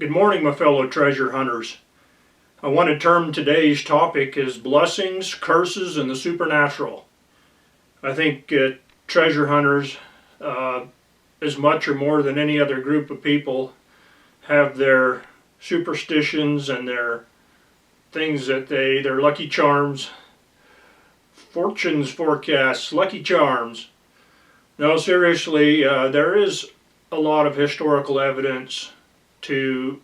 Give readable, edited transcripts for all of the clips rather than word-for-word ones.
Good morning, my fellow treasure hunters. I want to term today's topic as blessings, curses, and the supernatural. I think treasure hunters, as much or more than any other group of people, have their superstitions and their things that their lucky charms, fortunes forecasts, lucky charms. No, seriously, there is a lot of historical evidence to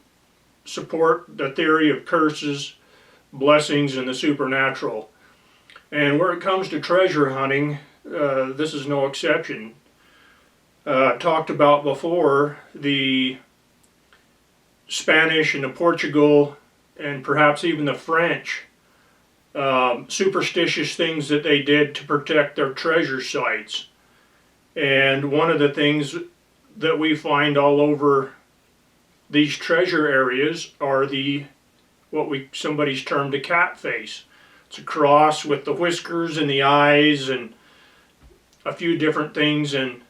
support the theory of curses, blessings, and the supernatural. And where it comes to treasure hunting, this is no exception. Talked about before the Spanish and the Portugal and perhaps even the French superstitious things that they did to protect their treasure sites. And one of the things that we find all over these treasure areas are somebody's termed a cat face. It's a cross with the whiskers and the eyes and a few different things. And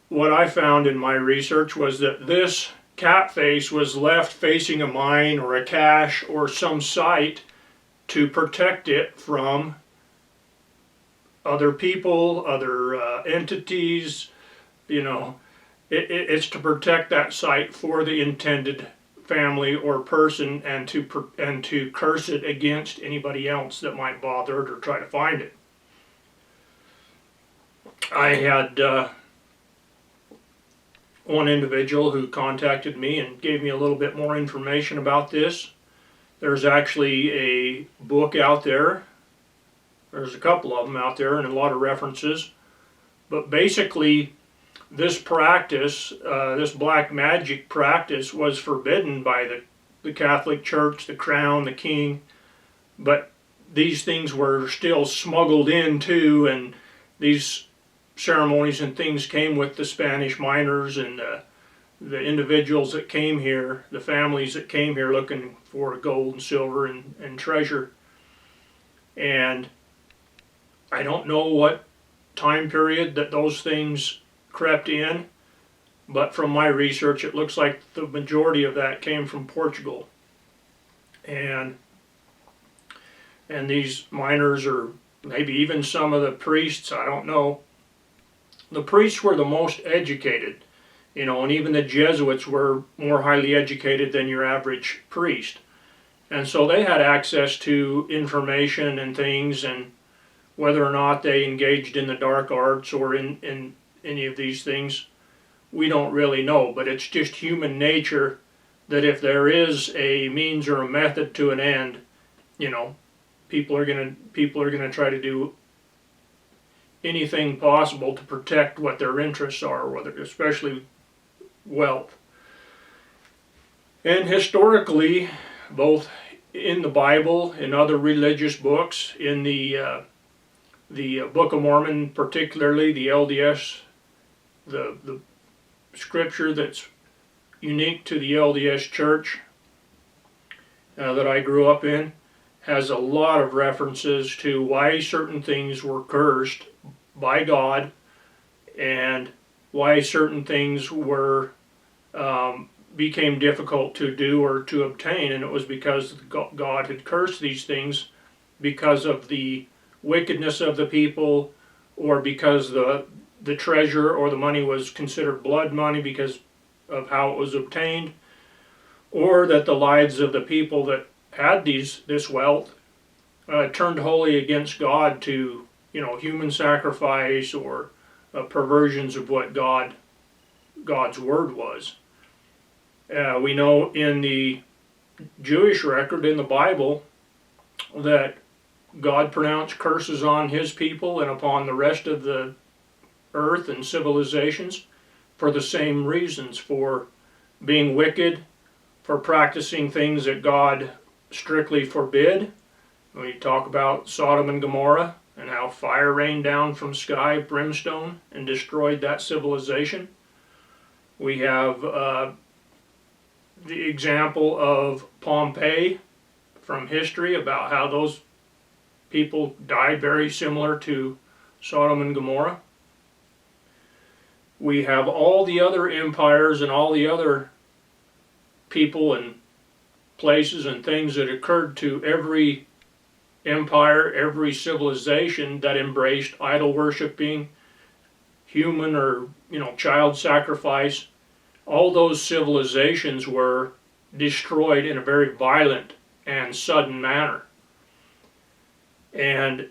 what I found in my research was that this cat face was left facing a mine or a cache or some site to protect it from other people, other entities, It's to protect that site for the intended family or person, and to curse it against anybody else that might bother it or try to find it. I had one individual who contacted me and gave me a little bit more information about this. There's actually a book out there. There's a couple of them out there and a lot of references. But basically, this practice, this black magic practice, was forbidden by the Catholic Church, the Crown, the King, but these things were still smuggled in too, and these ceremonies and things came with the Spanish miners and the individuals that came here, the families that came here looking for gold and silver and treasure. And I don't know what time period that those things crept in, but from my research it looks like the majority of that came from Portugal. And these miners, or maybe even some of the priests, I don't know. The priests were the most educated, and even the Jesuits were more highly educated than your average priest. And so they had access to information and things, and whether or not they engaged in the dark arts or in any of these things, we don't really know. But it's just human nature that if there is a means or a method to an end, people are gonna try to do anything possible to protect what their interests are, especially wealth. And historically, both in the Bible, in other religious books, in the Book of Mormon, particularly the LDS, the scripture that's unique to the LDS Church that I grew up in, has a lot of references to why certain things were cursed by God and why certain things became difficult to do or to obtain, and it was because God had cursed these things because of the wickedness of the people, or because the treasure or the money was considered blood money because of how it was obtained, or that the lives of the people that had this wealth turned wholly against God to human sacrifice or perversions of what God's word was. We know in the Jewish record in the Bible that God pronounced curses on his people and upon the rest of the earth and civilizations for the same reasons, for being wicked, for practicing things that God strictly forbid. We talk about Sodom and Gomorrah and how fire rained down from sky, brimstone, and destroyed that civilization. We have the example of Pompeii from history, about how those people died very similar to Sodom and Gomorrah. We have all the other empires and all the other people and places and things that occurred to every empire, every civilization that embraced idol worshiping, human or child sacrifice. All those civilizations were destroyed in a very violent and sudden manner. And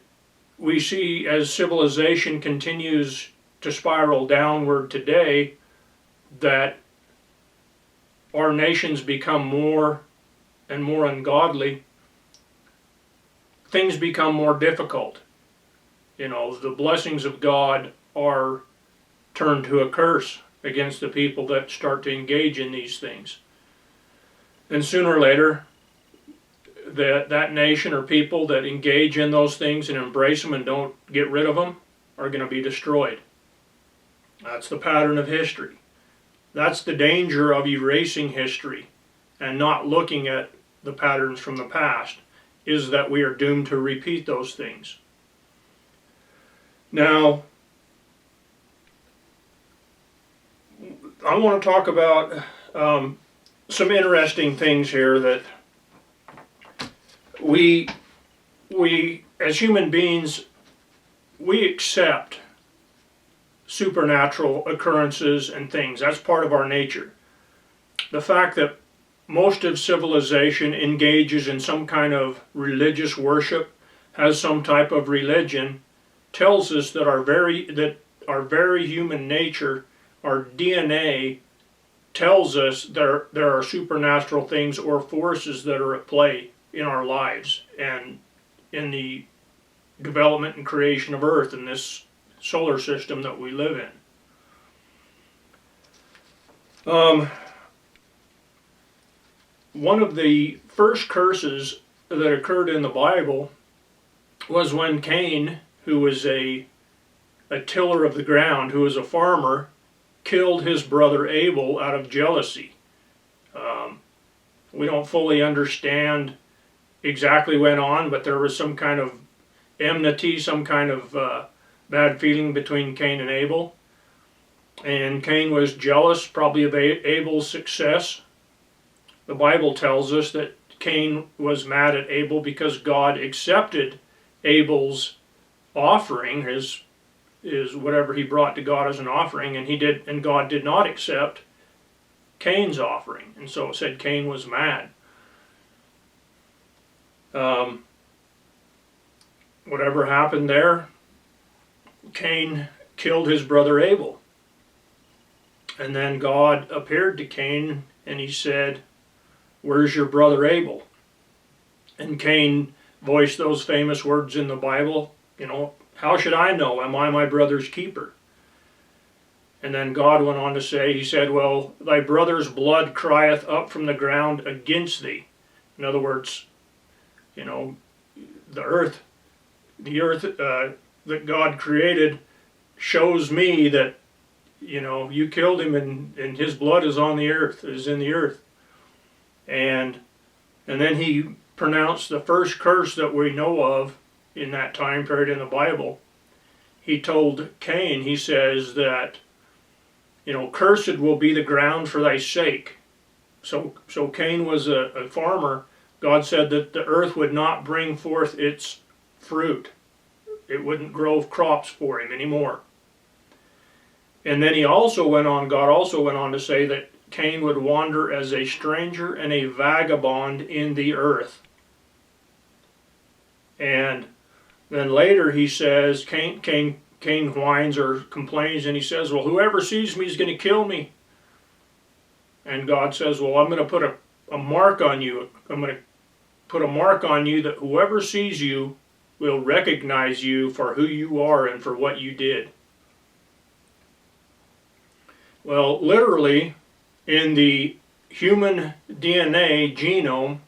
we see as civilization continues to spiral downward today that our nations become more and more ungodly. Things become more difficult. The blessings of God are turned to a curse against the people that start to engage in these things. And sooner or later, that nation or people that engage in those things and embrace them and don't get rid of them are going to be destroyed. That's the pattern of history. That's the danger of erasing history and not looking at the patterns from the past, is that we are doomed to repeat those things. Now, I want to talk about some interesting things here that we as human beings, we accept supernatural occurrences and things. That's part of our nature. The fact that most of civilization engages in some kind of religious worship, has some type of religion, tells us that our very human nature, our DNA, tells us there are supernatural things or forces that are at play in our lives and in the development and creation of Earth in this solar system that we live in. One of the first curses that occurred in the Bible was when Cain, who was a tiller of the ground, who was a farmer, killed his brother Abel out of jealousy. We don't fully understand exactly what went on, but there was some kind of enmity, some kind of bad feeling between Cain and Abel. And Cain was jealous probably of Abel's success. The Bible tells us that Cain was mad at Abel because God accepted Abel's offering, his whatever he brought to God as an offering, and God did not accept Cain's offering. And so it said Cain was mad. Whatever happened there, Cain killed his brother Abel. And then God appeared to Cain and he said, "Where's your brother Abel?" And Cain voiced those famous words in the Bible, "How should I know? Am I my brother's keeper?" And then God went on to say, he said, "Well, thy brother's blood crieth up from the ground against thee." In other words, the earth that God created shows me that, you killed him and his blood is on the earth, is in the earth. And then he pronounced the first curse that we know of in that time period in the Bible. He told Cain, he says that, "Cursed will be the ground for thy sake." So Cain was a farmer. God said that the earth would not bring forth its fruit. It wouldn't grow crops for him anymore. And then God also went on to say that Cain would wander as a stranger and a vagabond in the earth. And then later he says, Cain whines or complains, and he says, "Well, whoever sees me is going to kill me." And God says, "Well, I'm going to put a mark on you. I'm going to put a mark on you that whoever sees you will recognize you for who you are and for what you did." Well, literally, in the human DNA genome,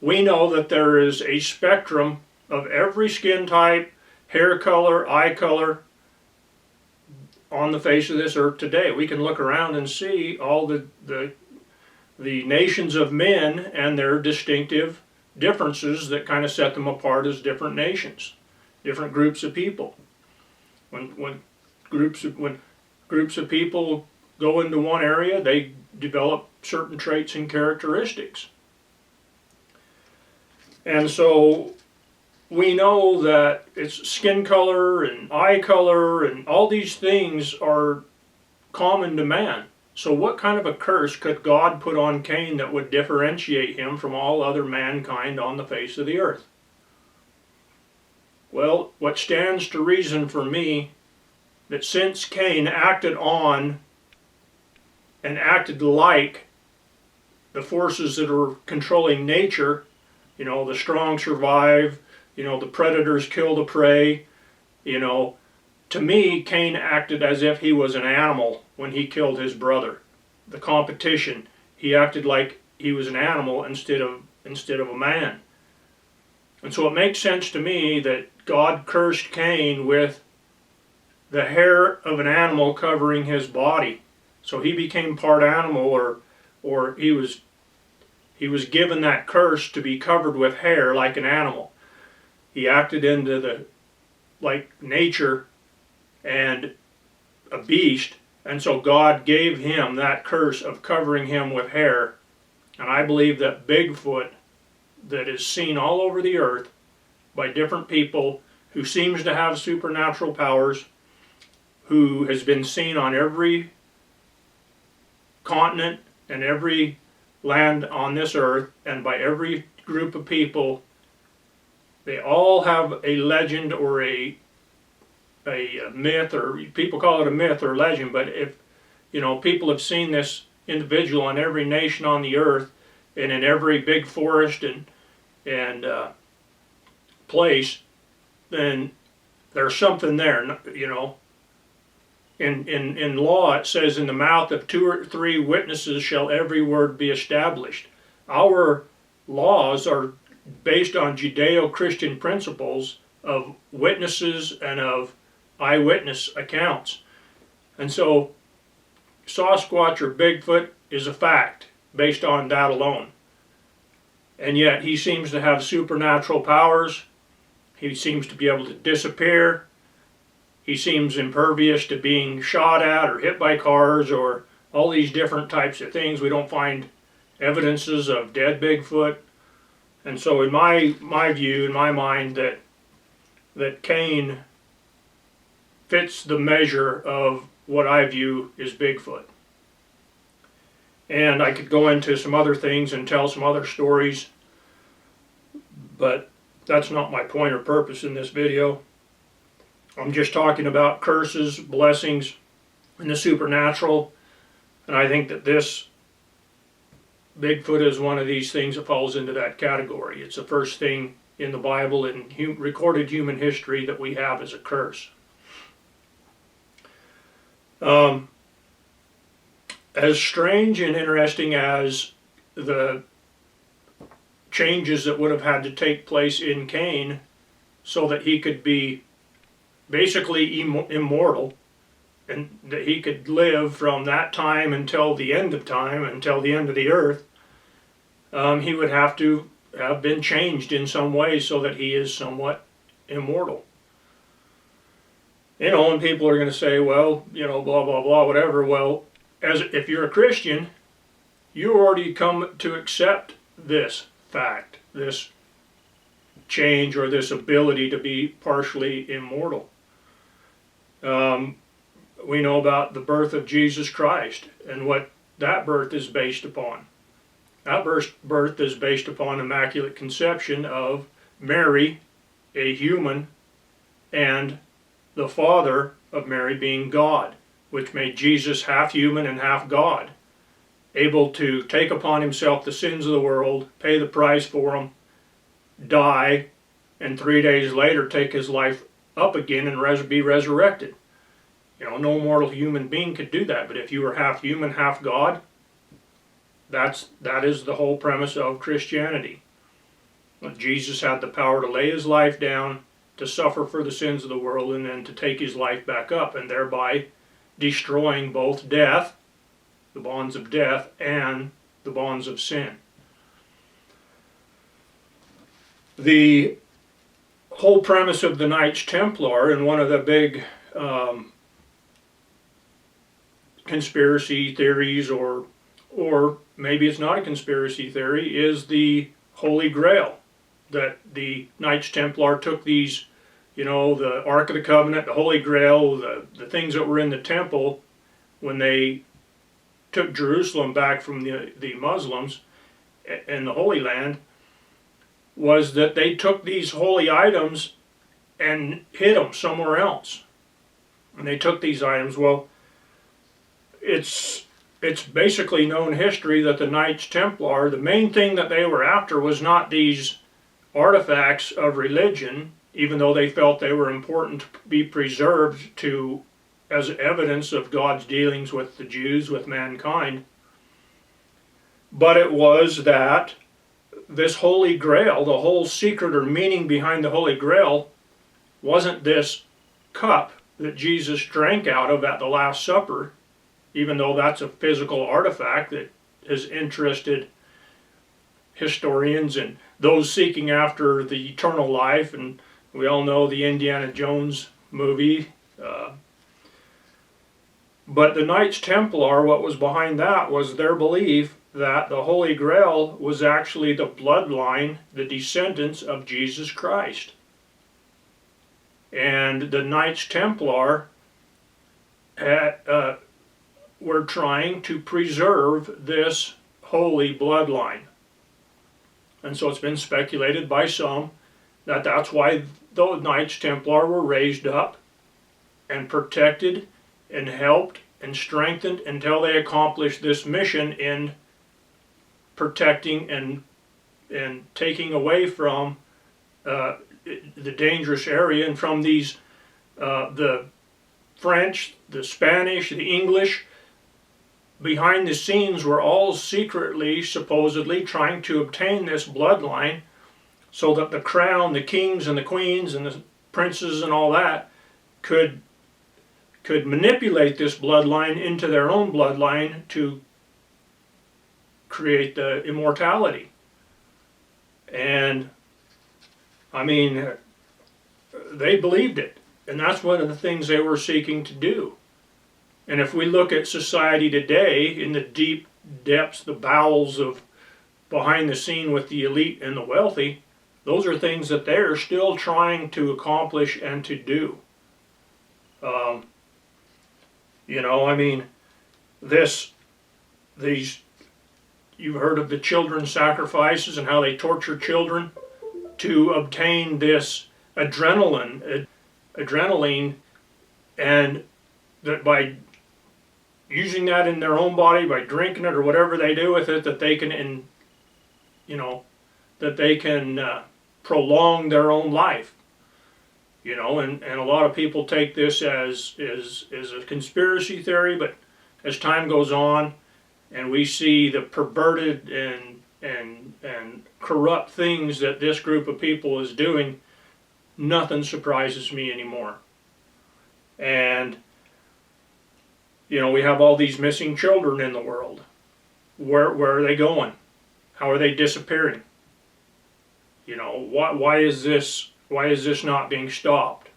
we know that there is a spectrum of every skin type, hair color, eye color on the face of this earth today. We can look around and see all the nations of men and their distinctive differences that kind of set them apart as different nations, different groups of people. When groups of people go into one area, they develop certain traits and characteristics. And so we know that it's skin color and eye color and all these things are common to man. So what kind of a curse could God put on Cain that would differentiate him from all other mankind on the face of the earth? Well, what stands to reason for me, that since Cain acted on and acted like the forces that are controlling nature, you know, the strong survive, you know, the predators kill the prey, you know, to me, Cain acted as if he was an animal when he killed his brother. The competition, he acted like he was an animal instead of a man. And so it makes sense to me that God cursed Cain with the hair of an animal covering his body. So he became part animal, or he was given that curse to be covered with hair like an animal. He acted into the like nature and a beast, and so God gave him that curse of covering him with hair. And I believe that Bigfoot, that is seen all over the earth by different people, who seems to have supernatural powers, who has been seen on every continent and every land on this earth, and by every group of people, they all have a legend or a myth, or people call it a myth or legend, but if, you know, people have seen this individual in every nation on the earth and in every big forest and place, then there's something there, you know. In law it says, in the mouth of 2 or 3 witnesses shall every word be established. Our laws are based on Judeo-Christian principles of witnesses and of eyewitness accounts. And so Sasquatch or Bigfoot is a fact based on that alone. And yet he seems to have supernatural powers. He seems to be able to disappear. He seems impervious to being shot at or hit by cars or all these different types of things. We don't find evidences of dead Bigfoot. And so in my view, in my mind, that Cain fits the measure of what I view is Bigfoot. And I could go into some other things and tell some other stories, but that's not my point or purpose in this video. I'm just talking about curses, blessings, and the supernatural, and I think that this Bigfoot is one of these things that falls into that category. It's the first thing in the Bible and recorded human history that we have as a curse. As strange and interesting as the changes that would have had to take place in Cain so that he could be basically immortal, and that he could live from that time until the end of time, until the end of the earth, he would have to have been changed in some way so that he is somewhat immortal. You know, and people are going to say, well, you know, blah, blah, blah, whatever. Well, if you're a Christian, you already come to accept this fact, this change or this ability to be partially immortal. We know about the birth of Jesus Christ and what that birth is based upon. That birth is based upon immaculate conception of Mary, a human, and the father of Mary being God, which made Jesus half human and half God, able to take upon himself the sins of the world, pay the price for them, die, and 3 days later take his life up again and be resurrected. You know, no mortal human being could do that, but if you were half human, half God, that is the whole premise of Christianity. Jesus had the power to lay his life down, to suffer for the sins of the world, and then to take his life back up, and thereby destroying both death, the bonds of death, and the bonds of sin. The whole premise of the Knights Templar, and one of the big conspiracy theories or or maybe it's not a conspiracy theory, is the Holy Grail. That the Knights Templar took these, the Ark of the Covenant, the Holy Grail, the things that were in the temple when they took Jerusalem back from the Muslims and the Holy Land, was that they took these holy items and hid them somewhere else. And they took these items. Well, it's basically known history that the Knights Templar, the main thing that they were after was not these artifacts of religion, even though they felt they were important to be preserved as evidence of God's dealings with the Jews, with mankind. But it was that this Holy Grail, the whole secret or meaning behind the Holy Grail, wasn't this cup that Jesus drank out of at the Last Supper, even though that's a physical artifact that has interested historians and those seeking after the eternal life, and we all know the Indiana Jones movie. But the Knights Templar, what was behind that was their belief that the Holy Grail was actually the bloodline, the descendants of Jesus Christ. And the Knights Templar were trying to preserve this holy bloodline. And so it's been speculated by some that that's why the Knights Templar were raised up and protected and helped and strengthened until they accomplished this mission in protecting and taking away from the dangerous area and from these the French, the Spanish, the English. Behind the scenes were all secretly, supposedly, trying to obtain this bloodline so that the crown, the kings and the queens and the princes and all that could manipulate this bloodline into their own bloodline to create the immortality. And I mean, they believed it, and that's one of the things they were seeking to do. And if we look at society today, in the deep depths, the bowels of behind the scene with the elite and the wealthy, those are things that they're still trying to accomplish and to do. I mean, these, you've heard of the children's sacrifices and how they torture children to obtain this adrenaline, and that by using that in their own body, by drinking it or whatever they do with it, that they can, prolong their own life. And a lot of people take this as a conspiracy theory, but as time goes on and we see the perverted and corrupt things that this group of people is doing, nothing surprises me anymore. And we have all these missing children in the world. Where are they going? How are they disappearing? Why is this not being stopped?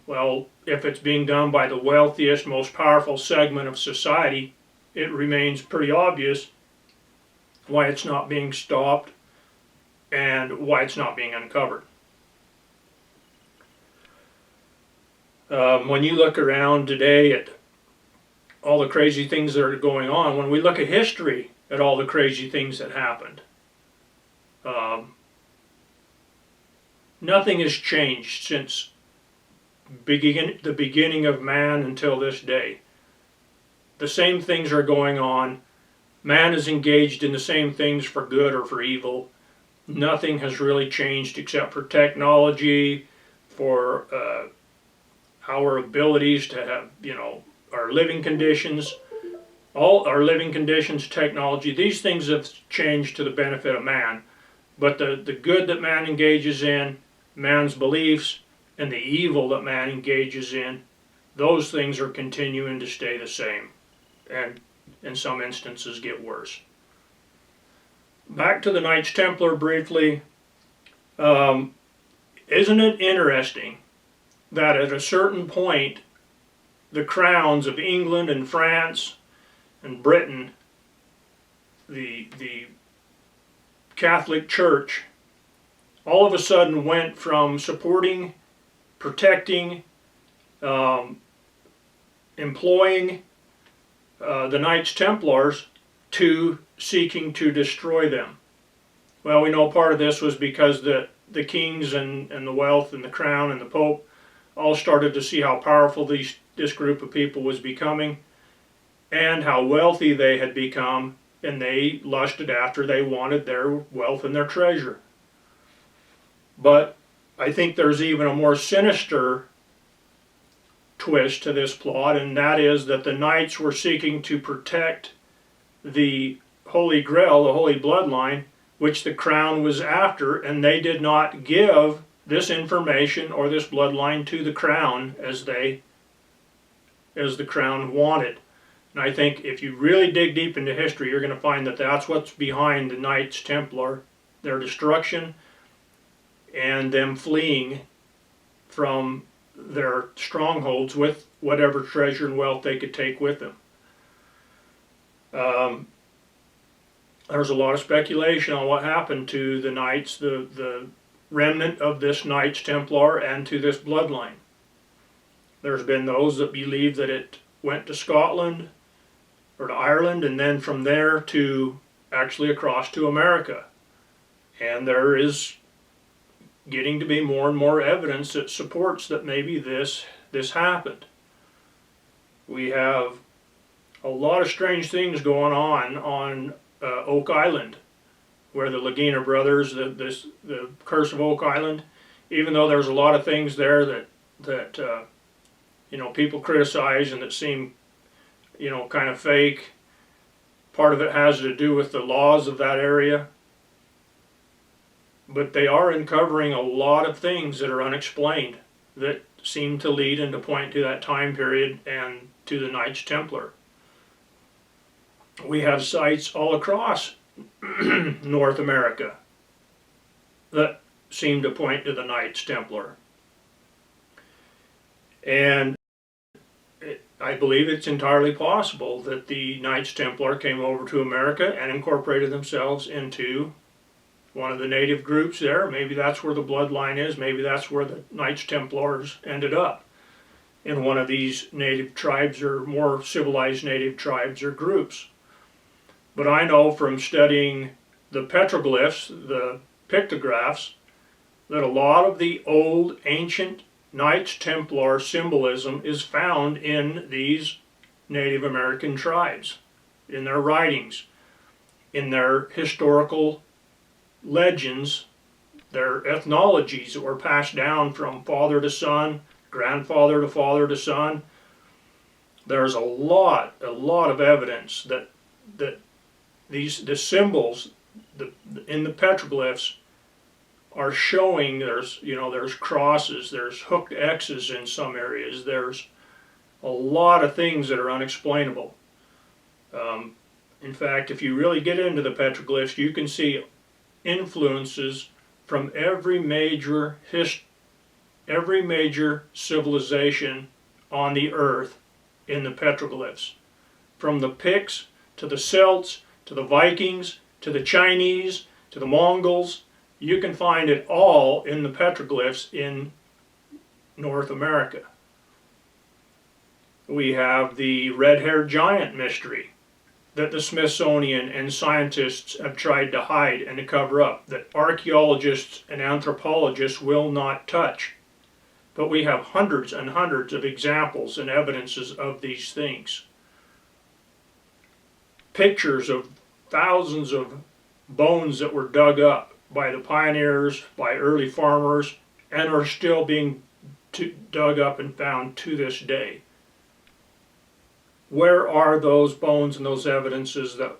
Well, if it's being done by the wealthiest, most powerful segment of society, it remains pretty obvious why it's not being stopped and why it's not being uncovered. When you look around today at all the crazy things that are going on, when we look at history at all the crazy things that happened, nothing has changed since the beginning of man until this day. The same things are going on. Man is engaged in the same things for good or for evil. Nothing has really changed except for technology, for our abilities to have, our living conditions, all our living conditions, technology. These things have changed to the benefit of man. But the good that man engages in, man's beliefs, and the evil that man engages in, those things are continuing to stay the same, and in some instances get worse. Back to the Knights Templar briefly. Isn't it interesting that at a certain point the crowns of England and France and Britain the Catholic Church all of a sudden went from supporting, protecting, employing the Knights Templars to seeking to destroy them. Well, we know part of this was because the kings and the wealth and the crown and the Pope all started to see how powerful this group of people was becoming and how wealthy they had become, and they lusted after, they wanted their wealth and their treasure. But I think there's even a more sinister twist to this plot, and that is that the Knights were seeking to protect the Holy Grail, the Holy Bloodline, which the crown was after, and they did not give this information or this bloodline to the crown as the crown wanted. And I think if you really dig deep into history, you're going to find that that's what's behind the Knights Templar, their destruction and them fleeing from their strongholds with whatever treasure and wealth they could take with them. There's a lot of speculation on what happened to the Knights, the remnant of this Knights Templar, and to this bloodline. There's been those that believe that it went to Scotland or to Ireland, and then from there to actually across to America. And there is getting to be more and more evidence that supports that maybe this happened. We have a lot of strange things going on Oak Island, where the Lagina brothers, the Curse of Oak Island, even though there's a lot of things there that people criticize and that seem kind of fake. Part of it has to do with the laws of that area, but they are uncovering a lot of things that are unexplained that seem to lead and to point to that time period and to the Knights Templar. We have sites all across North America that seem to point to the Knights Templar. And I believe it's entirely possible that the Knights Templar came over to America and incorporated themselves into one of the native groups there. Maybe that's where the bloodline is. Maybe that's where the Knights Templars ended up, in one of these native tribes or more civilized native tribes or groups. But I know from studying the petroglyphs, the pictographs, that a lot of the old ancient Knights Templar symbolism is found in these Native American tribes, in their writings, in their historical legends, their ethnologies that were passed down from father to son, grandfather to father to son. There's a lot of evidence that the symbols in the petroglyphs are showing there's crosses, there's hooked X's in some areas, there's a lot of things that are unexplainable. In fact, if you really get into the petroglyphs, you can see influences from every major civilization on the earth in the petroglyphs. From the Picts to the Celts to the Vikings to the Chinese to the Mongols, you can find it all in the petroglyphs in North America. We have the red-haired giant mystery that the Smithsonian and scientists have tried to hide and to cover up, that archaeologists and anthropologists will not touch. But we have hundreds and hundreds of examples and evidences of these things. Pictures of thousands of bones that were dug up by the pioneers, by early farmers, and are still being dug up and found to this day. Where are those bones and those evidences that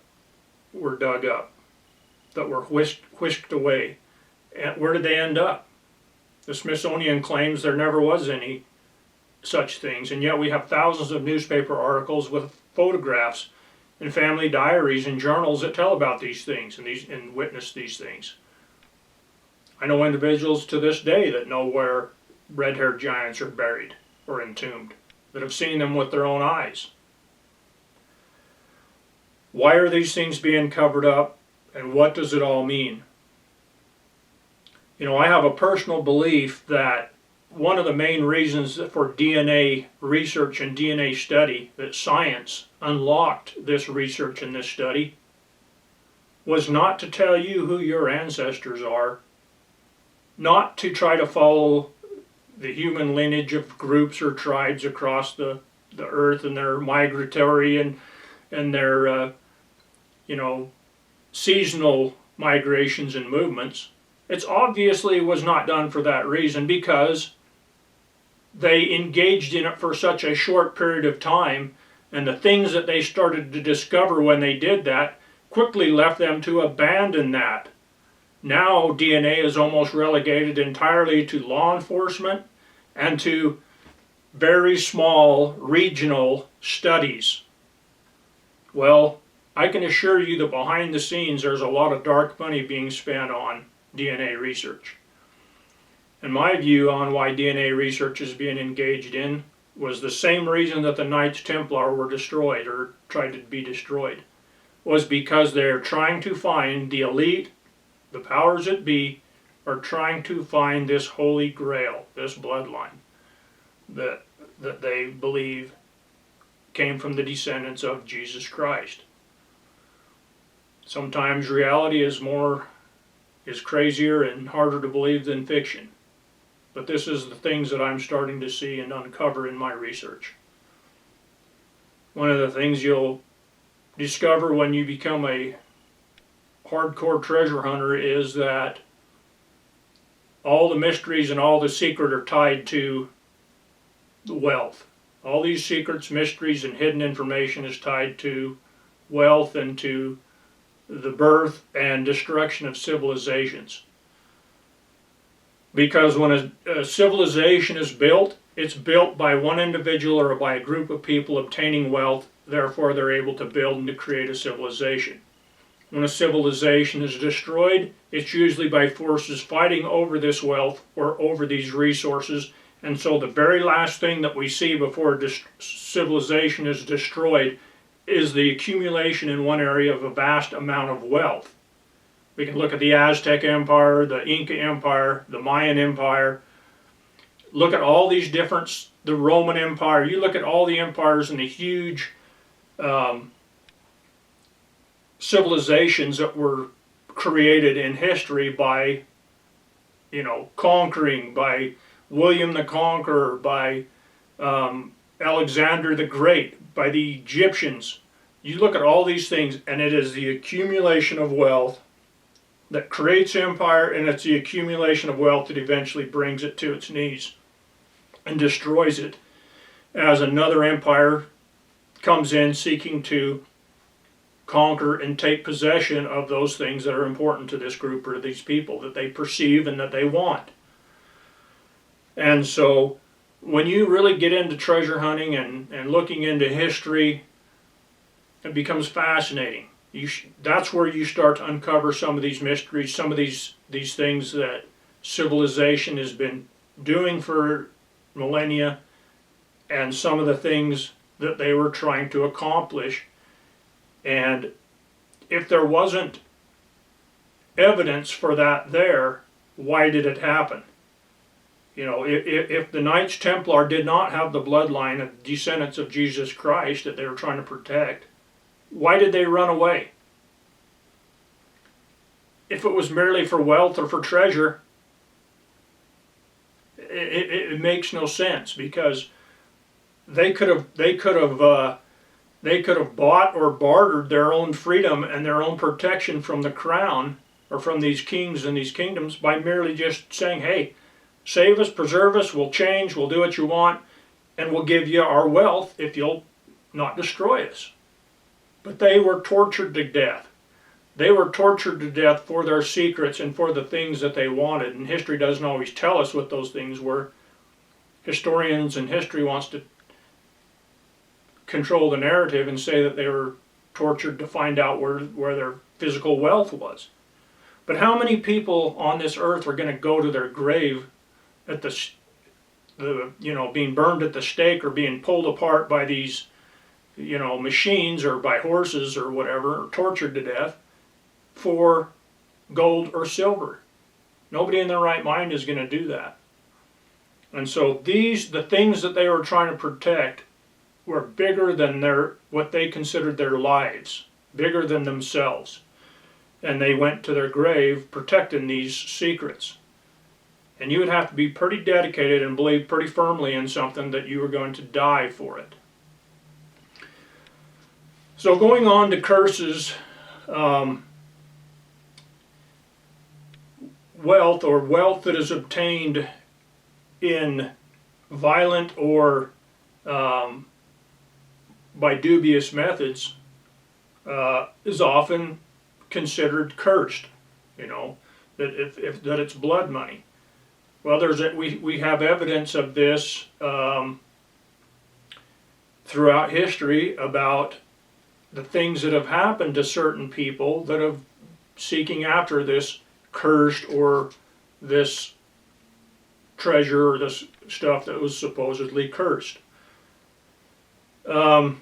were dug up, that were whisked away? And where did they end up? The Smithsonian claims there never was any such things, and yet we have thousands of newspaper articles with photographs and family diaries and journals that tell about these things and witness these things. I know individuals to this day that know where red-haired giants are buried or entombed, that have seen them with their own eyes. Why are these things being covered up, and what does it all mean? You know, I have a personal belief that one of the main reasons for DNA research and DNA study, that science unlocked this research and this study, was not to tell you who your ancestors are, not to try to follow the human lineage of groups or tribes across the earth and their migratory and their seasonal migrations and movements. It's obviously was not done for that reason, because they engaged in it for such a short period of time, and the things that they started to discover when they did that quickly left them to abandon that. Now DNA is almost relegated entirely to law enforcement and to very small regional studies. Well, I can assure you that behind the scenes there's a lot of dark money being spent on DNA research. And my view on why DNA research is being engaged in was the same reason that the Knights Templar were destroyed, or tried to be destroyed, was because they're trying to find the elite, the powers that be, are trying to find this holy grail, this bloodline that they believe came from the descendants of Jesus Christ. Sometimes reality is crazier and harder to believe than fiction. But this is the things that I'm starting to see and uncover in my research. One of the things you'll discover when you become a hardcore treasure hunter is that all the mysteries and all the secret are tied to wealth. All these secrets, mysteries, and hidden information is tied to wealth and to the birth and destruction of civilizations. Because when a civilization is built, it's built by one individual or by a group of people obtaining wealth, therefore they're able to build and to create a civilization. When a civilization is destroyed, it's usually by forces fighting over this wealth or over these resources, and so the very last thing that we see before civilization is destroyed is the accumulation in one area of a vast amount of wealth. We can look at the Aztec Empire, the Inca Empire, the Mayan Empire. Look at all these different, the Roman Empire. You look at all the empires and the huge civilizations that were created in history by, conquering, by William the Conqueror, by Alexander the Great, by the Egyptians. You look at all these things, and it is the accumulation of wealth that creates empire, and it's the accumulation of wealth that eventually brings it to its knees and destroys it as another empire comes in seeking to conquer and take possession of those things that are important to this group or these people that they perceive and that they want. And so when you really get into treasure hunting and looking into history, it becomes fascinating. That's where you start to uncover some of these mysteries, some of these things that civilization has been doing for millennia, and some of the things that they were trying to accomplish. And if there wasn't evidence for that there, why did it happen? If the Knights Templar did not have the bloodline of descendants of Jesus Christ that they were trying to protect, why did they run away? If it was merely for wealth or for treasure, it makes no sense, because they could have bought or bartered their own freedom and their own protection from the crown or from these kings and these kingdoms by merely just saying, hey, save us, preserve us, we'll change, we'll do what you want, and we'll give you our wealth if you'll not destroy us. But they were tortured to death. They were tortured to death for their secrets and for the things that they wanted. And history doesn't always tell us what those things were. Historians and history wants to control the narrative and say that they were tortured to find out where their physical wealth was. But how many people on this earth are going to go to their grave at being burned at the stake or being pulled apart by these machines or by horses or whatever, or tortured to death for gold or silver. Nobody in their right mind is going to do that. And so the things that they were trying to protect were bigger than what they considered their lives, bigger than themselves. And they went to their grave protecting these secrets. And you would have to be pretty dedicated and believe pretty firmly in something that you were going to die for it. So going on to curses, wealth that is obtained in violent or by dubious methods is often considered cursed. That it's blood money. Well, we have evidence of this throughout history about the things that have happened to certain people that have seeking after this cursed or this treasure or this stuff that was supposedly cursed. One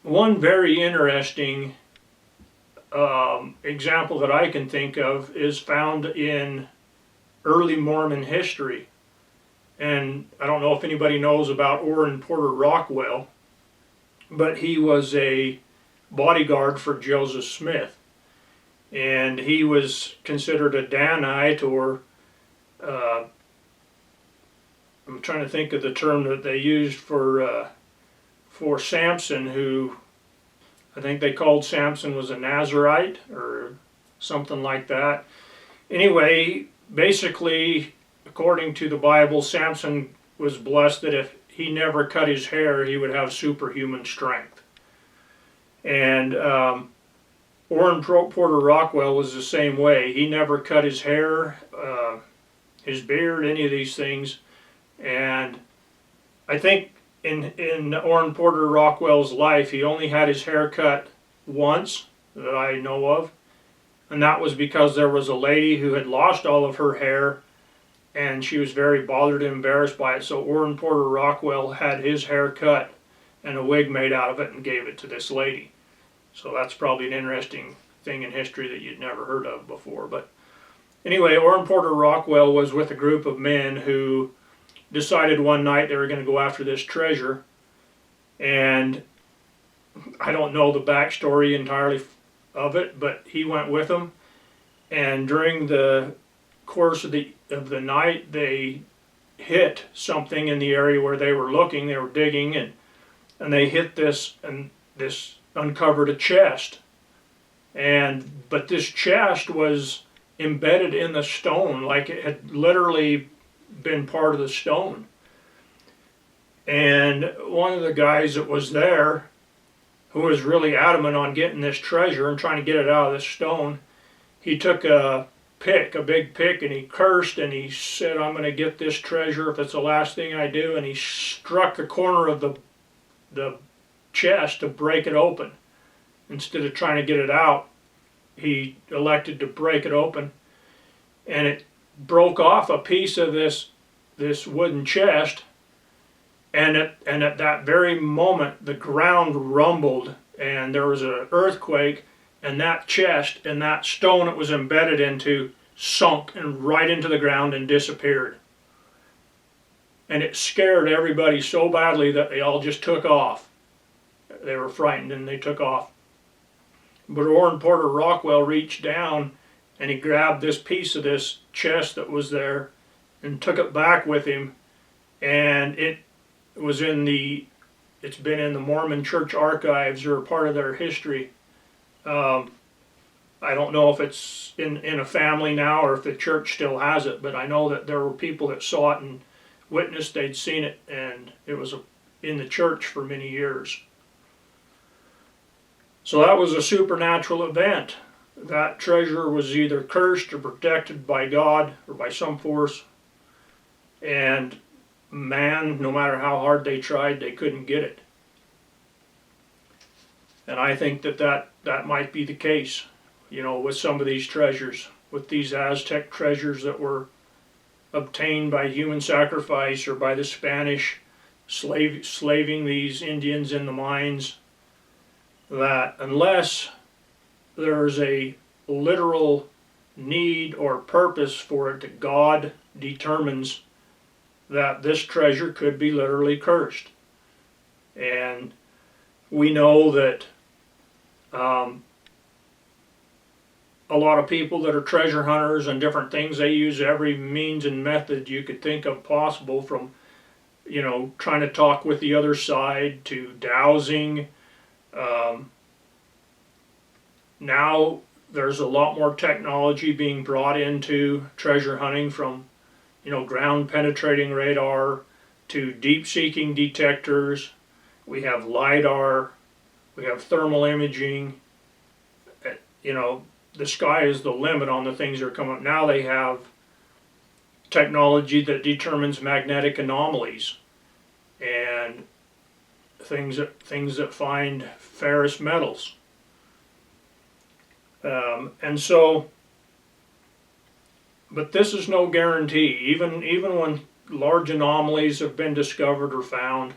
very interesting example that I can think of is found in early Mormon history. And I don't know if anybody knows about Orrin Porter Rockwell, but he was a bodyguard for Joseph Smith. And he was considered a Danite, or I'm trying to think of the term that they used for Samson, who I think they called Samson was a Nazarite or something like that. Anyway, basically, according to the Bible, Samson was blessed that if he never cut his hair, he would have superhuman strength. And Orrin Porter Rockwell was the same way. He never cut his hair, his beard, any of these things. And I think in Orrin Porter Rockwell's life, he only had his hair cut once that I know of. And that was because there was a lady who had lost all of her hair, and she was very bothered and embarrassed by it. So Orrin Porter Rockwell had his hair cut and a wig made out of it and gave it to this lady. So that's probably an interesting thing in history that you'd never heard of before. But anyway, Orrin Porter Rockwell was with a group of men who decided one night they were going to go after this treasure. And I don't know the backstory entirely of it, but he went with them. And during the course of the night, they hit something in the area where they were looking. They were digging, and they hit this, and this uncovered a chest. But this chest was embedded in the stone, like it had literally been part of the stone. And one of the guys that was there, who was really adamant on getting this treasure and trying to get it out of this stone, he took a big pick, and he cursed, and he said, "I'm going to get this treasure if it's the last thing I do." And he struck the corner of the chest to break it open. Instead of trying to get it out, he elected to break it open, and it broke off a piece of this wooden chest. And at that very moment, the ground rumbled, and there was an earthquake, and that chest and that stone it was embedded into sunk and right into the ground and disappeared. And it scared everybody so badly that they all just took off. They were frightened and they took off. But Orrin Porter Rockwell reached down and he grabbed this piece of this chest that was there and took it back with him, and it's been in the Mormon church archives or part of their history. I don't know if it's in a family now or if the church still has it, but I know that there were people that saw it and witnessed they'd seen it, and it was in the church for many years. So that was a supernatural event. That treasure was either cursed or protected by God or by some force, and man, no matter how hard they tried, they couldn't get it. And I think that might be the case, with some of these treasures, with these Aztec treasures that were obtained by human sacrifice or by the Spanish slaving these Indians in the mines, that unless there's a literal need or purpose for it, that God determines that this treasure could be literally cursed. And we know that a lot of people that are treasure hunters and different things, they use every means and method you could think of possible, from trying to talk with the other side to dowsing. Now there's a lot more technology being brought into treasure hunting, from ground penetrating radar to deep seeking detectors. We have LiDAR, we have thermal imaging. The sky is the limit on the things that are coming up. Now they have technology that determines magnetic anomalies and things that find ferrous metals. But this is no guarantee. Even when large anomalies have been discovered or found,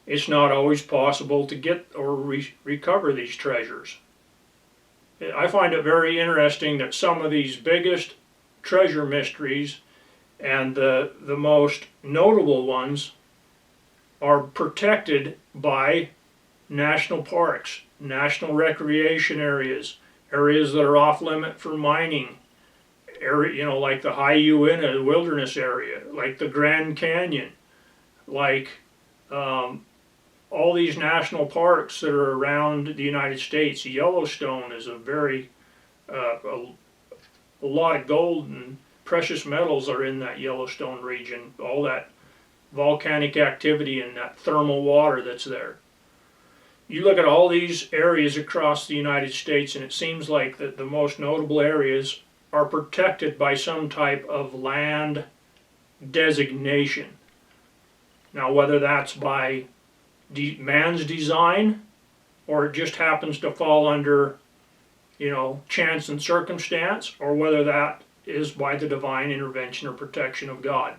it's not always possible to get or recover these treasures. I find it very interesting that some of these biggest treasure mysteries and the most notable ones are protected by national parks, national recreation areas, areas that are off limit for mining, like the High Uinta Wilderness area, like the Grand Canyon, like all these national parks that are around the United States. Yellowstone is a lot of gold and precious metals are in that Yellowstone region, all that volcanic activity and that thermal water that's there. You look at all these areas across the United States, and it seems like that the most notable areas are protected by some type of land designation. Now, whether that's by man's design, or it just happens to fall under, chance and circumstance, or whether that is by the divine intervention or protection of God.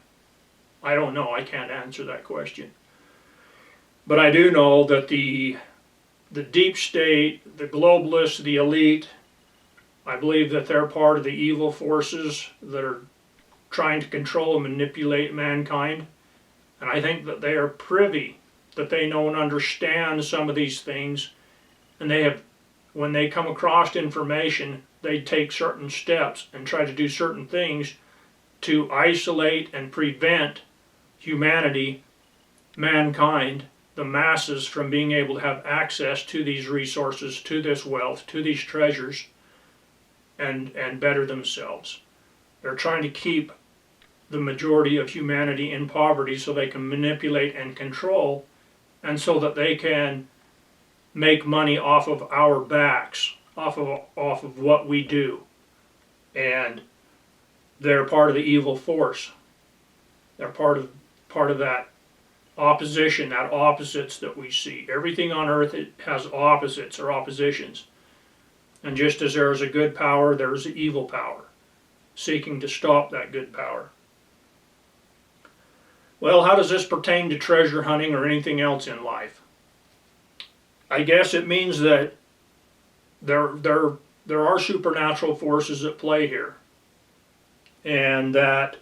I don't know. I can't answer that question. But I do know that the deep state, the globalists, the elite, I believe that they're part of the evil forces that are trying to control and manipulate mankind. And I think that they are privy, that they know and understand some of these things, and when they come across information, they take certain steps and try to do certain things to isolate and prevent humanity, mankind, the masses, from being able to have access to these resources, to this wealth, to these treasures, and better themselves. They're trying to keep the majority of humanity in poverty so they can manipulate and control, and so that they can make money off of our backs, off of what we do. And they're part of the evil force. They're part of that opposition, that opposites that we see. Everything on earth, it has opposites or oppositions. And just as there is a good power, there is an evil power, seeking to stop that good power. Well, how does this pertain to treasure hunting or anything else in life? I guess it means that there are supernatural forces at play here. And that,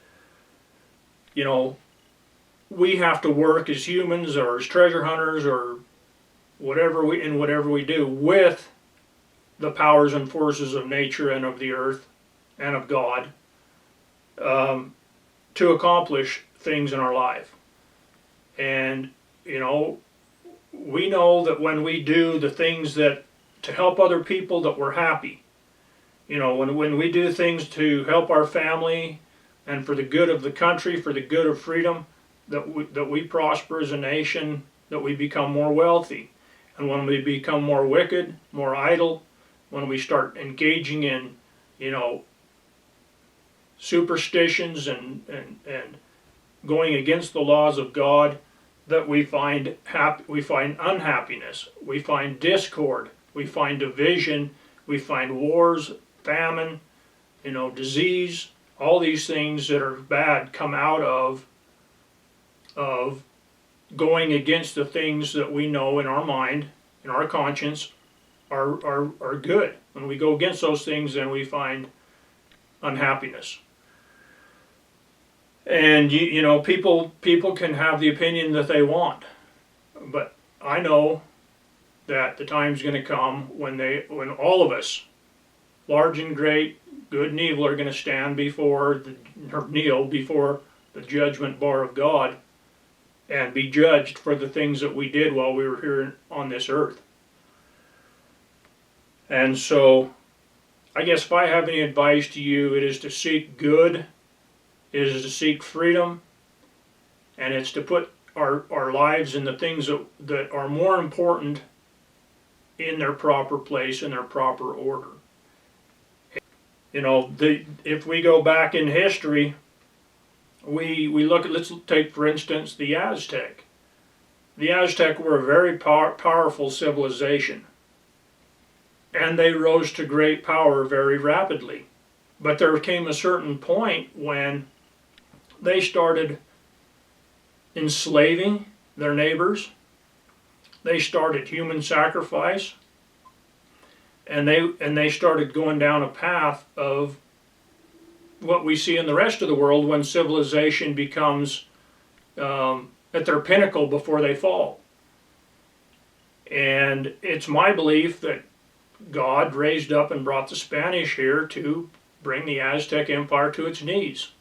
we have to work as humans or as treasure hunters or whatever we do with the powers and forces of nature and of the earth and of God to accomplish things in our life. And we know that when we do the things that to help other people, that we're happy. When we do things to help our family and for the good of the country, for the good of freedom, that we prosper as a nation, that we become more wealthy. And when we become more wicked, more idle, when we start engaging in superstitions and going against the laws of God, that we find unhappiness, we find discord, we find division, we find wars, famine, disease. All these things that are bad come out of going against the things that we know in our mind, in our conscience, are good. When we go against those things, then we find unhappiness. And you know, people can have the opinion that they want, but I know that the time's going to come when all of us, large and great, good and evil, are going to stand kneel before the judgment bar of God and be judged for the things that we did while we were here on this earth. And so, I guess if I have any advice to you, it is to seek good, it is to seek freedom, and it's to put our lives in the things that are more important in their proper place, in their proper order. You know, if we go back in history, we look at, let's take for instance the Aztec. The Aztec were a very powerful civilization, and they rose to great power very rapidly. But there came a certain point when they started enslaving their neighbors. They started human sacrifice, and they started going down a path of what we see in the rest of the world when civilization becomes at their pinnacle before they fall. And it's my belief that God raised up and brought the Spanish here to bring the Aztec Empire to its knees.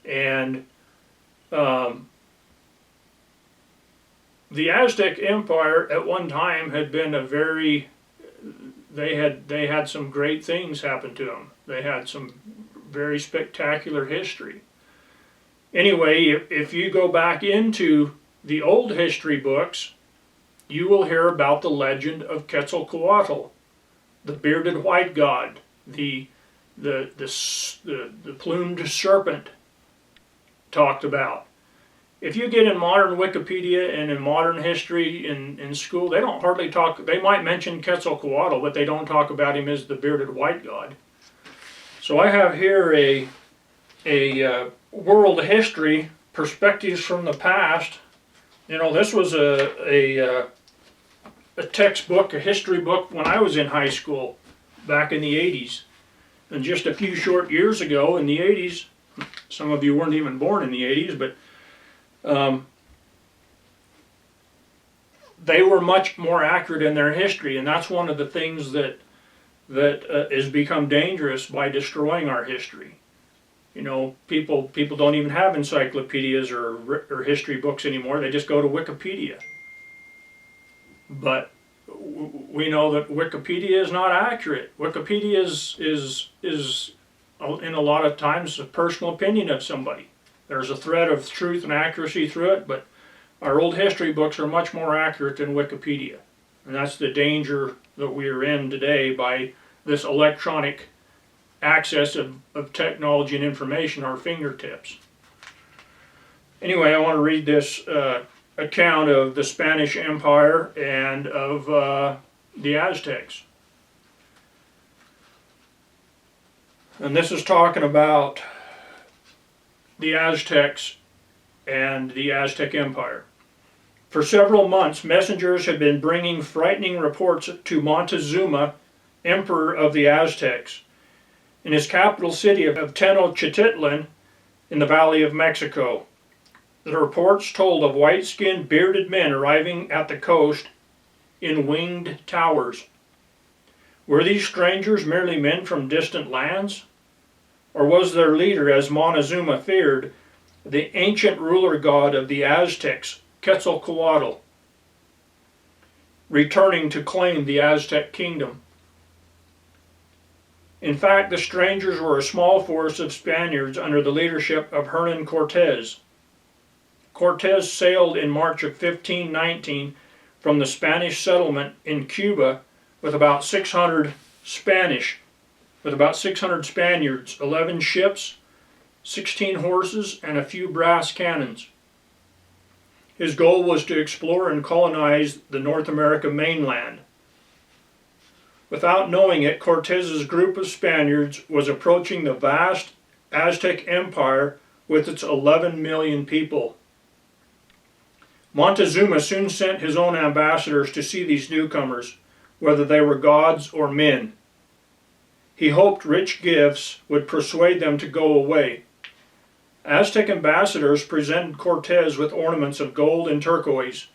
And the Aztec Empire at one time had been they had some great things happen to them. They had some very spectacular history. Anyway, if you go back into the old history books, you will hear about the legend of Quetzalcoatl, the bearded white god, the plumed serpent talked about. If you get in modern Wikipedia and in modern history in school, they don't hardly talk. They might mention Quetzalcoatl, but they don't talk about him as the bearded white god. So I have here a world history, perspectives from the past. You know, this was a textbook, a history book when I was in high school back in the 80s. And just a few short years ago in the 80s, some of you weren't even born in the 80s, but they were much more accurate in their history, and that's one of the things that has become dangerous by destroying our history. You know, people don't even have encyclopedias or history books anymore. They just go to Wikipedia. But we know that Wikipedia is not accurate. Wikipedia is in a lot of times a personal opinion of somebody. There's a thread of truth and accuracy through it, but our old history books are much more accurate than Wikipedia. And that's the danger that we are in today by this electronic access of technology and information at our fingertips. Anyway, I want to read this account of the Spanish Empire and of the Aztecs. And this is talking about the Aztecs and the Aztec Empire. For several months, messengers had been bringing frightening reports to Montezuma, Emperor of the Aztecs, in his capital city of Tenochtitlan in the Valley of Mexico. The reports told of white-skinned, bearded men arriving at the coast in winged towers. Were these strangers merely men from distant lands? Or was their leader, as Montezuma feared, the ancient ruler god of the Aztecs, Quetzalcoatl, returning to claim the Aztec kingdom? In fact, the strangers were a small force of Spaniards under the leadership of Hernan Cortes. Cortes sailed in March of 1519 from the Spanish settlement in Cuba with about 600 Spaniards, 11 ships, 16 horses, and a few brass cannons. His goal was to explore and colonize the North America mainland. Without knowing it, Cortes's group of Spaniards was approaching the vast Aztec Empire with its 11 million people. Montezuma soon sent his own ambassadors to see these newcomers, whether they were gods or men. He hoped rich gifts would persuade them to go away. Aztec ambassadors presented Cortez with ornaments of gold and turquoise.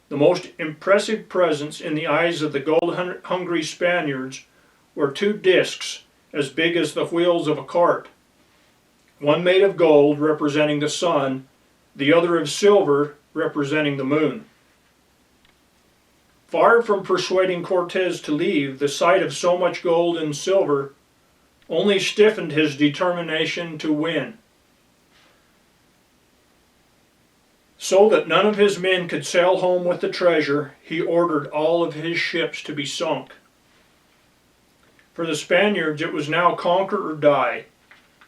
The most impressive presents in the eyes of the gold-hungry Spaniards were two discs as big as the wheels of a cart, one made of gold representing the sun, the other of silver representing the moon. Far from persuading Cortez to leave, the sight of so much gold and silver only stiffened his determination to win. So that none of his men could sail home with the treasure, he ordered all of his ships to be sunk. For the Spaniards, it was now conquer or die.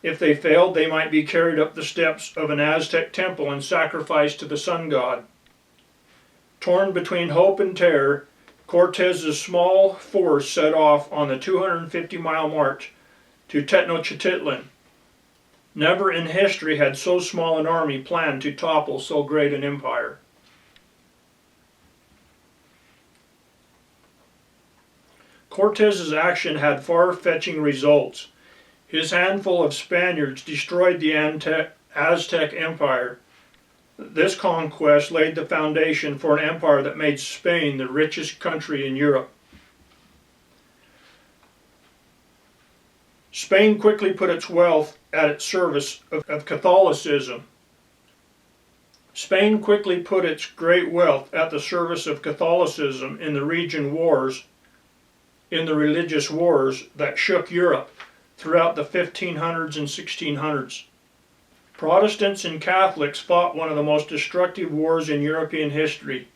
If they failed, they might be carried up the steps of an Aztec temple and sacrificed to the sun god. Torn between hope and terror, Cortez's small force set off on the 250-mile march to Tenochtitlan. Never in history had so small an army planned to topple so great an empire. Cortez's action had far-fetching results. His handful of Spaniards destroyed the Aztec Empire. This conquest laid the foundation for an empire that made Spain the richest country in Europe. Spain quickly put its wealth at its service of Catholicism. Spain quickly put its great wealth at the service of Catholicism in the religious wars that shook Europe throughout the 1500s and 1600s. Protestants and Catholics fought one of the most destructive wars in European history,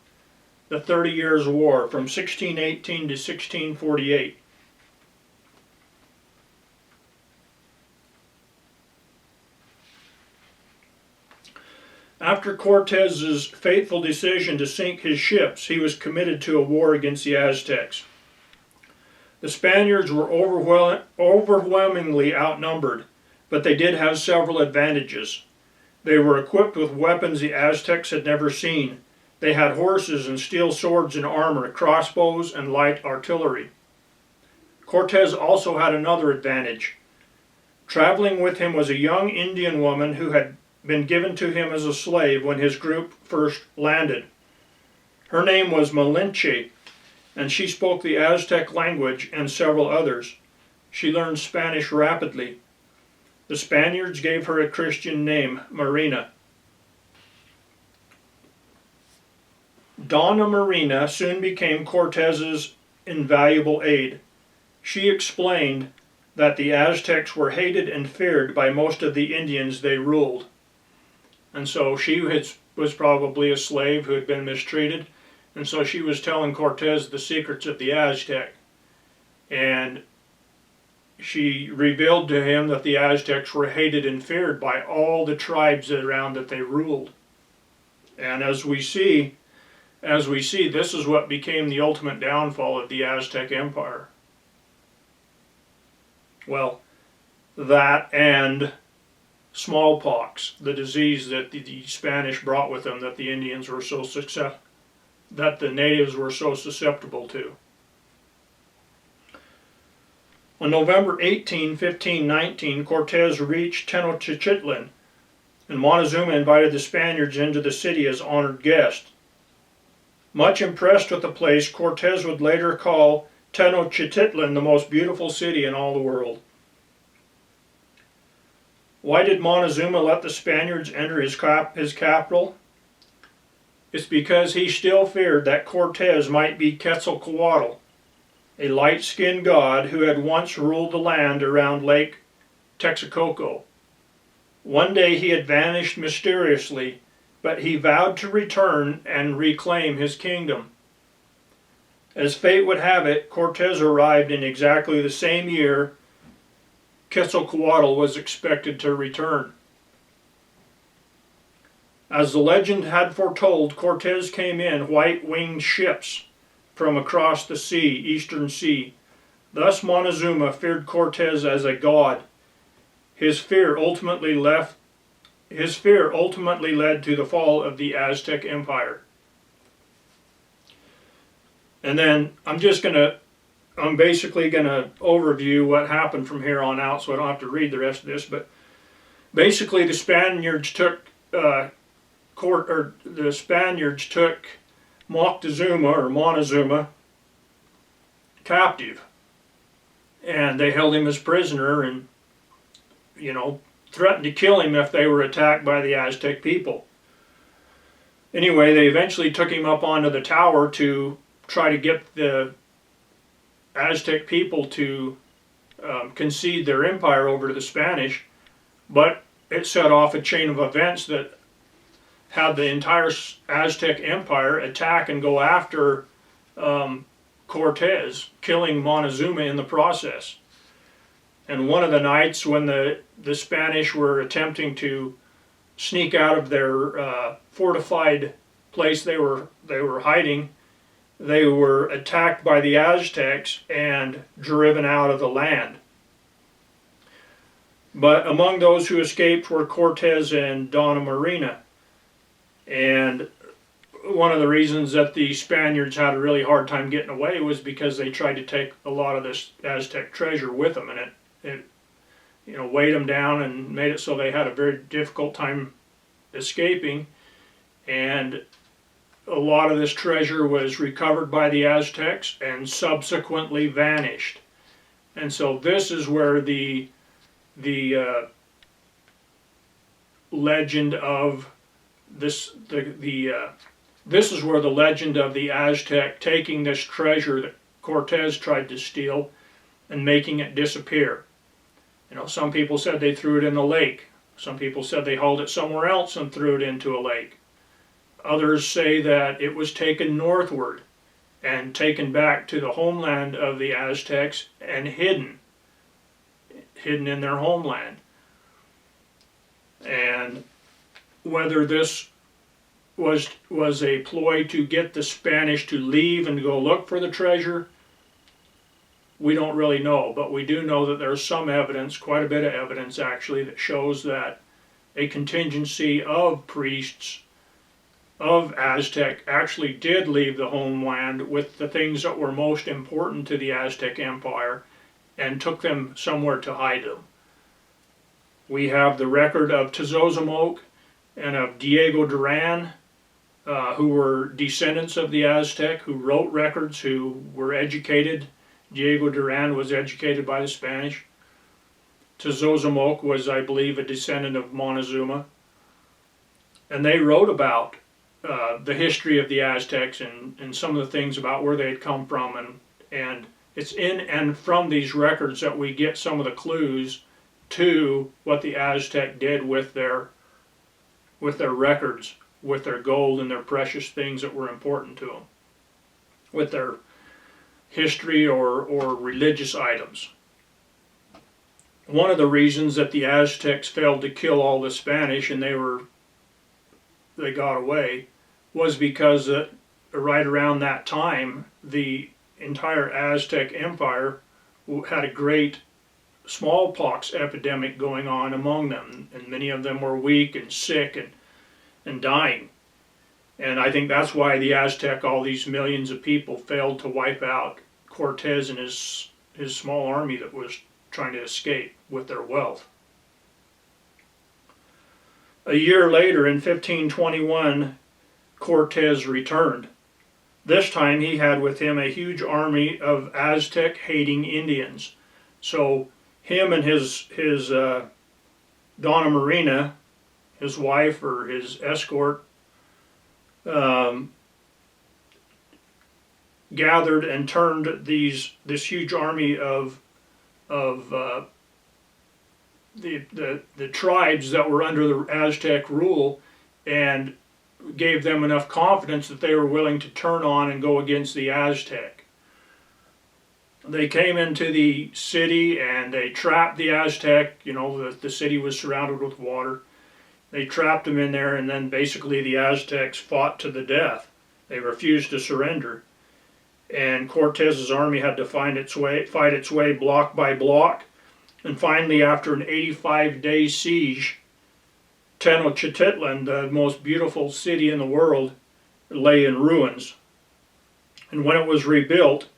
the 30 Years' War from 1618 to 1648. After Cortez's fateful decision to sink his ships, he was committed to a war against the Aztecs. The Spaniards were overwhelmingly outnumbered, but they did have several advantages. They were equipped with weapons the Aztecs had never seen. They had horses and steel swords and armor, crossbows and light artillery. Cortez also had another advantage. Traveling with him was a young Indian woman who had been given to him as a slave when his group first landed. Her name was Malinche, and she spoke the Aztec language and several others. She learned Spanish rapidly. The Spaniards gave her a Christian name, Marina. Donna Marina soon became Cortez's invaluable aide. She explained that the Aztecs were hated and feared by most of the Indians they ruled. And so she was probably a slave who had been mistreated, and so she was telling Cortez the secrets of the Aztec. And she revealed to him that the Aztecs were hated and feared by all the tribes around that they ruled. And as we see, this is what became the ultimate downfall of the Aztec Empire. Well, that and smallpox, the disease that the Spanish brought with them, that the Indians were that the natives were so susceptible to. On November 18, 1519, Cortez reached Tenochtitlan, and Montezuma invited the Spaniards into the city as honored guests. Much impressed with the place, Cortez would later call Tenochtitlan the most beautiful city in all the world. Why did Montezuma let the Spaniards enter his capital? It's because he still feared that Cortez might be Quetzalcoatl, a light-skinned god who had once ruled the land around Lake Texcoco. One day he had vanished mysteriously, but he vowed to return and reclaim his kingdom. As fate would have it, Cortez arrived in exactly the same year Quetzalcoatl was expected to return. As the legend had foretold, Cortez came in white-winged ships from across the eastern sea. Thus Montezuma feared Cortez as a god. His fear ultimately led to the fall of the Aztec Empire. And then I'm basically gonna overview what happened from here on out, so I don't have to read the rest of this. But basically, the Spaniards took Montezuma captive, and they held him as prisoner, and threatened to kill him if they were attacked by the Aztec people. Anyway, they eventually took him up onto the tower to try to get the Aztec people to concede their empire over to the Spanish, but it set off a chain of events that had the entire Aztec empire attack and go after Cortez, killing Montezuma in the process. And one of the nights when the Spanish were attempting to sneak out of their fortified place they were hiding, they were attacked by the Aztecs and driven out of the land. But among those who escaped were Cortez and Donna Marina. And one of the reasons that the Spaniards had a really hard time getting away was because they tried to take a lot of this Aztec treasure with them, and it weighed them down and made it so they had a very difficult time escaping. And a lot of this treasure was recovered by the Aztecs and subsequently vanished. And so this is where the legend of this is where the legend of the Aztec taking this treasure that Cortez tried to steal and making it disappear. Some people said they threw it in the lake. Some people said they hauled it somewhere else and threw it into a lake. Others say that it was taken northward and taken back to the homeland of the Aztecs and hidden in their homeland. And whether this was a ploy to get the Spanish to leave and go look for the treasure, we don't really know. But we do know that there's some evidence, quite a bit of evidence actually, that shows that a contingency of priests of Aztec actually did leave the homeland with the things that were most important to the Aztec Empire and took them somewhere to hide them. We have the record of Tezozomoc and of Diego Duran, who were descendants of the Aztec, who wrote records, who were educated. Diego Duran was educated by the Spanish. Tezozomoc was, I believe, a descendant of Montezuma. And they wrote about the history of the Aztecs and some of the things about where they had come from. And it's in and from these records that we get some of the clues to what the Aztec did with their records, with their gold and their precious things that were important to them, with their history or religious items. One of the reasons that the Aztecs failed to kill all the Spanish and they got away was because right around that time the entire Aztec Empire had a great smallpox epidemic going on among them, and many of them were weak and sick and dying. And I think that's why the Aztec, all these millions of people, failed to wipe out Cortez and his small army that was trying to escape with their wealth. A year later, in 1521, Cortez returned. This time he had with him a huge army of Aztec-hating Indians. So him and his Donna Marina, his wife or his escort, gathered and turned this huge army of the tribes that were under the Aztec rule, and gave them enough confidence that they were willing to turn on and go against the Aztec. They came into the city and they trapped the Aztec. The city was surrounded with water. They trapped them in there, and then basically the Aztecs fought to the death. They refused to surrender. And Cortez's army had to fight its way block by block. And finally, after an 85-day siege, Tenochtitlan, the most beautiful city in the world, lay in ruins. And when it was rebuilt,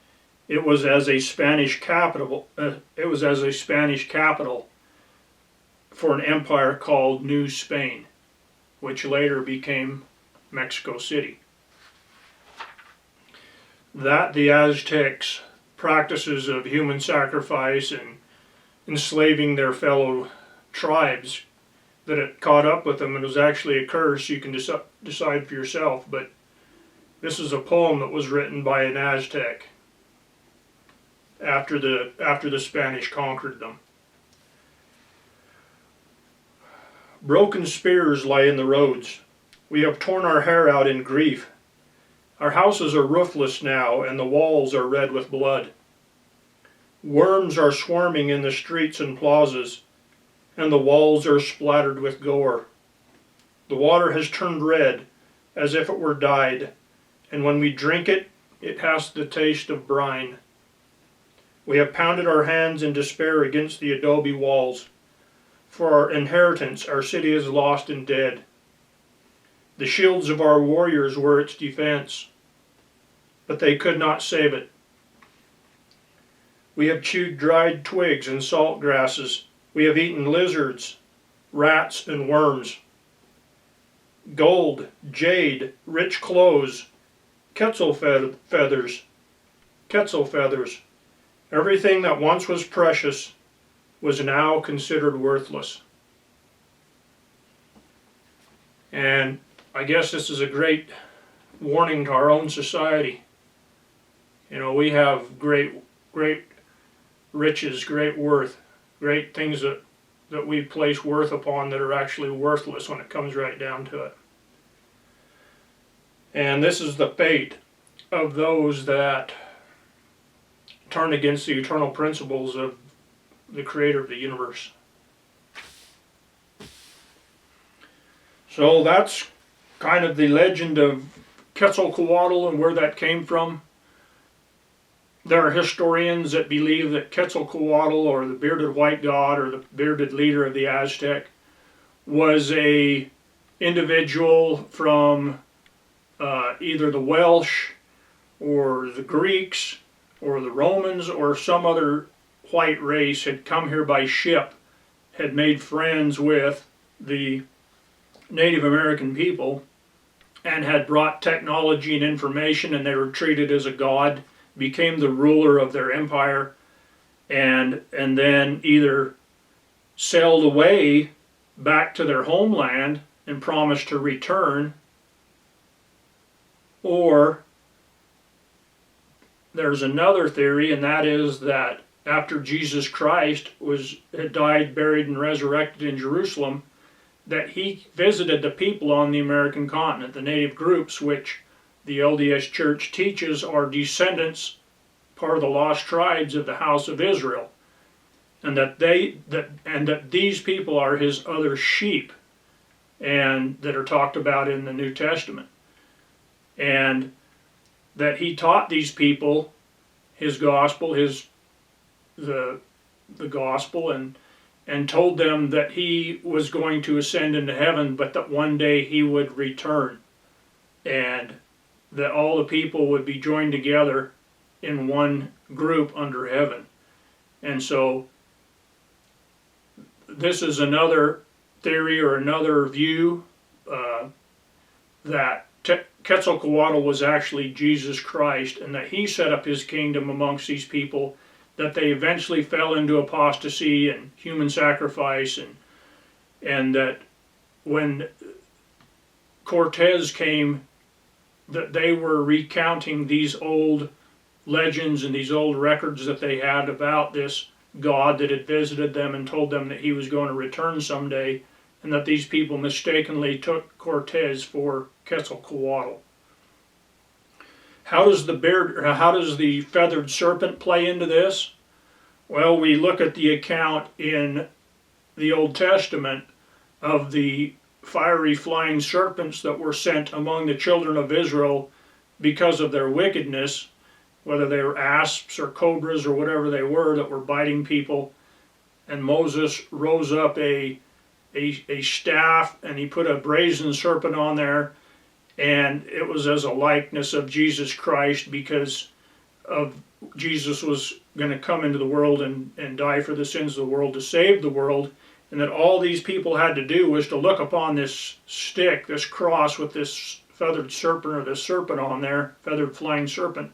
it was as a Spanish capital. For an empire called New Spain, which later became Mexico City. That the Aztecs' practices of human sacrifice and enslaving their fellow tribes, that it caught up with them and was actually a curse, you can decide for yourself. But this is a poem that was written by an Aztec after the Spanish conquered them. Broken spears lie in the roads. We have torn our hair out in grief. Our houses are roofless now, and the walls are red with blood. Worms are swarming in the streets and plazas, and the walls are splattered with gore. The water has turned red, as if it were dyed, and when we drink it, it has the taste of brine. We have pounded our hands in despair against the adobe walls. For our inheritance, our city is lost and dead. The shields of our warriors were its defense, but they could not save it. We have chewed dried twigs and salt grasses. We have eaten lizards, rats, and worms. Gold, jade, rich clothes, quetzal feathers, everything that once was precious was now considered worthless. And I guess this is a great warning to our own society. You know, we have great riches, great worth, great things that we place worth upon that are actually worthless when it comes right down to it. And this is the fate of those that turn against the eternal principles of the creator of the universe. So that's kind of the legend of Quetzalcoatl and where that came from. There are historians that believe that Quetzalcoatl, or the bearded white god, or the bearded leader of the Aztec, was a individual from either the Welsh or the Greeks or the Romans or some other white race, had come here by ship, had made friends with the Native American people, and had brought technology and information, and they were treated as a god, became the ruler of their empire, and then either sailed away back to their homeland and promised to return, or there's another theory, and that is that after Jesus Christ had died, buried, and resurrected in Jerusalem, that he visited the people on the American continent, the native groups, which the LDS Church teaches are descendants, part of the lost tribes of the house of Israel, and that these people are his other sheep, and that are talked about in the New Testament, and that he taught these people his gospel, the gospel, and told them that he was going to ascend into heaven, but that one day he would return, and that all the people would be joined together in one group under heaven. And so this is another theory or another view that Quetzalcoatl was actually Jesus Christ, and that he set up his kingdom amongst these people, that they eventually fell into apostasy and human sacrifice, and that when Cortez came, that they were recounting these old legends and these old records that they had about this God that had visited them and told them that he was going to return someday, and that these people mistakenly took Cortez for Quetzalcoatl. How does the feathered serpent play into this? Well, we look at the account in the Old Testament of the fiery flying serpents that were sent among the children of Israel because of their wickedness, whether they were asps or cobras or whatever they were that were biting people. And Moses rose up a staff, and he put a brazen serpent on there, and it was as a likeness of Jesus Christ, because of Jesus was going to come into the world and die for the sins of the world to save the world, and that all these people had to do was to look upon this stick, this cross with this feathered serpent, or this serpent on there, feathered flying serpent,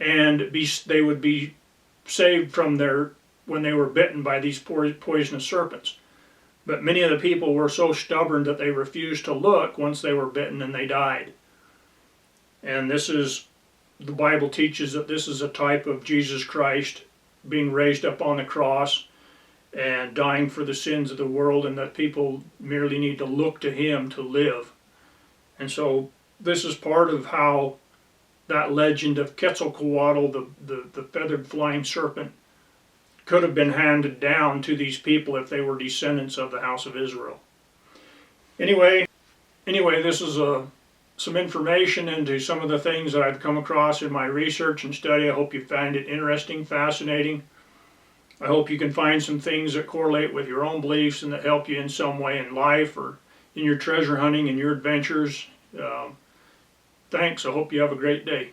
and they would be saved from when they were bitten by these poisonous serpents. But many of the people were so stubborn that they refused to look once they were bitten, and they died. And the Bible teaches that this is a type of Jesus Christ being raised up on the cross and dying for the sins of the world, and that people merely need to look to him to live. And so this is part of how that legend of Quetzalcoatl, the feathered flying serpent, could have been handed down to these people if they were descendants of the house of Israel. Anyway, this is some information into some of the things that I've come across in my research and study. I hope you find it interesting, fascinating. I hope you can find some things that correlate with your own beliefs and that help you in some way in life or in your treasure hunting and your adventures. Thanks. I hope you have a great day.